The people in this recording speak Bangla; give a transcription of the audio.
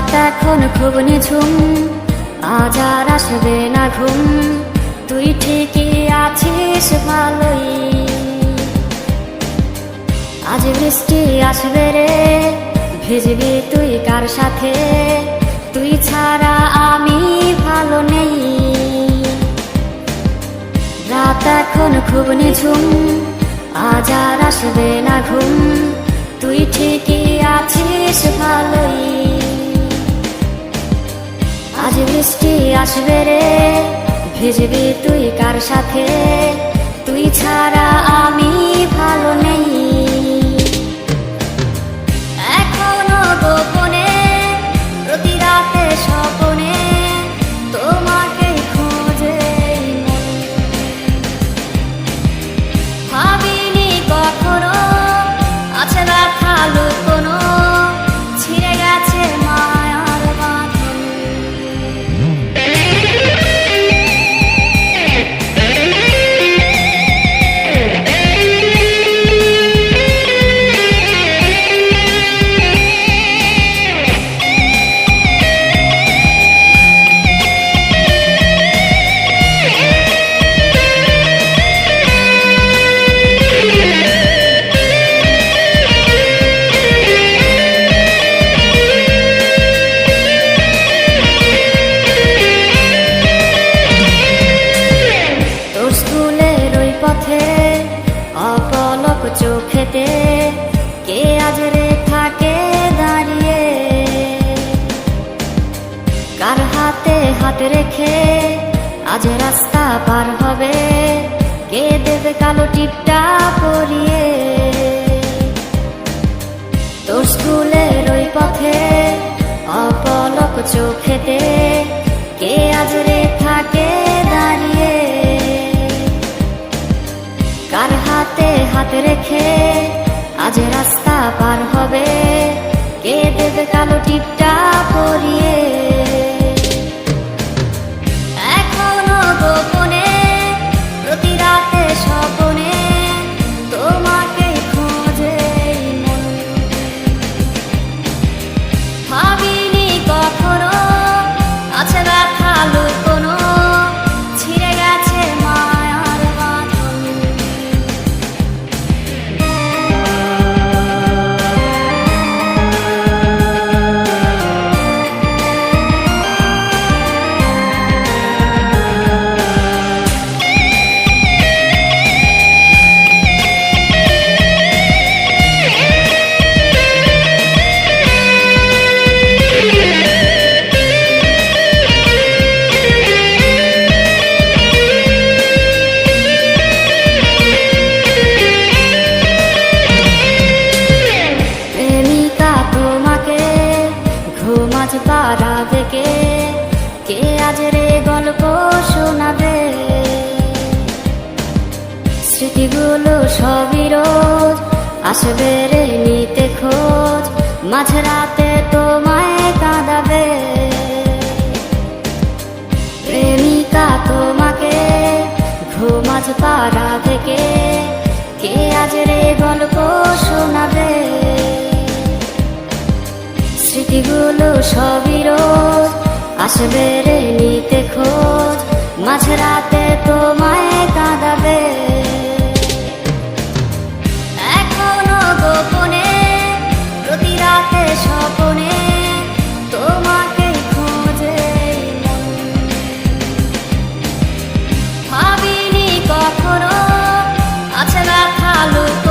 রাত এখন খুব নিঝুম, আজ আর আসবে না ঘুম। তুই ঠিকই আছিস ভালোই, আজ বৃষ্টি আসবে রে, ভিজবি তুই কার সাথে? তুই ছাড়া আমি ভালো নেই। রাত এখন খুব নিঝুম, আজ আর আসবে না ঘুম। তুই ঠিকই আছিস ভালোই, আজ বৃষ্টি আসবে রে, ভিজবি তুই কার সাথে? তুই ছাড়া আমি ভালো নেই। এখনো গোপনে প্রতি রাতে স্বপনে তোমাকে খোঁজে মন। ভাবিনি কখনো আছে ব্যথা লুকোনো, ছিঁড়ে গেছে মায়ার বাঁধন। অপলক চোখেতে কে আজ রে থাকে দাঁড়িয়ে? কার হাতে হাত রেখে আজ রাস্তা পার হবে? কে দেবে কালো টিপটা পরিয়ে? তোর স্কুলের ওই পথে অপলক চোখেতে কে আজ রে থাকে দাঁড়িয়ে? কার হাতে হাত রেখে আজ রাস্তা পার হবে? কে দেবে কালো টিপটা পরিয়ে? এখনো গোপনে প্রতি রাতে স্বপনে তোমাকে খোঁজে মন। ভাবিনি কখনো আছে ব্যথা লুকোনো, ছিঁড়ে গেছে মায়ার বাঁধন। পাড়া থেকে কে আজ রে গল্প শোনাবে? স্মৃতিগুলো সবই রোজ আসবে রে নিতে খোঁজ, মাঝরাতে তোমায় কাঁদাবে। প্রেমিকা তোমাকে ঘুমাজ পাড়া থেকে কে আজ রে গল্প শোনাবে? স্মৃতিগুলো সবই রোজ আসবে রে নিতে খোঁজ, মাঝরাতে তোমায় কাঁদাবে। এখনো গোপনে প্রতি রাতে স্বপনে তোমাকে খোঁজে মন। ভাবিনি কখনো আছে ব্যথা লুকোনো,